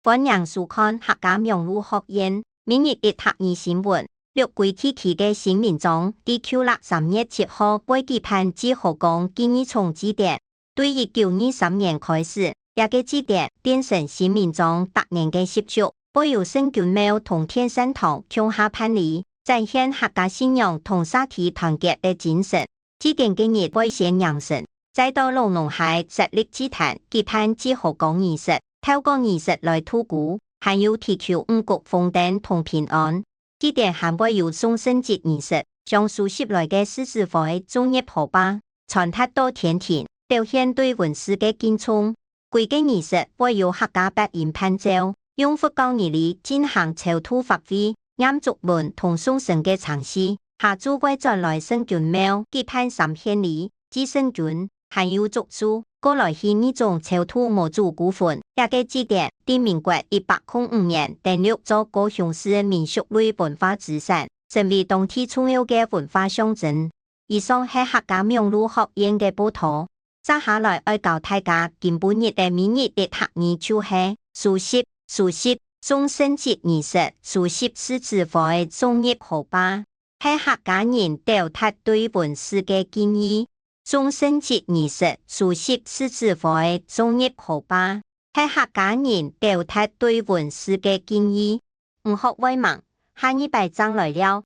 本人书刊客家名录学院明日一学二新闻6季天气嘅新民众 DQ3月7號背期盼指學講建議從指定對1923年開始，也嘅指定變成新民眾特年嘅習俗，背有聖君廟同天山堂強下叛離，展現客家信仰同社區團結嘅精神。指定嘅日背先揚神，再到老農海實力祭壇舉辦指學講儀式，透過儀式來禱告，還有祈求五穀豐登同平安。指定還會有送聖節儀式，將數十來嘅獅子會眾業火把傳達到天庭，表現對文史嘅敬重。規個儀式會有客家百姓伴奏，用佛教義理進行超度法會、念祝文同送神嘅場次。下晝會再來聖君廟舉辦3獻禮，祭聖君，還有祝書。過來獻呢種超度無主孤魂，也嘅指定喺民國105年登錄做高雄市民俗類文化資產，成為當地重要嘅文化象徵。以上係客家名錄學院嘅報道。接下來要教大家今本日嘅明日的學語就係除夕、送聖節儀式、除夕獅子會眾業火把，係客家人表達對文史嘅敬意。送聖節儀式、除夕獅子會眾業火把，係客家人表達對文史嘅敬意。唔學為盲，下一拜章來了。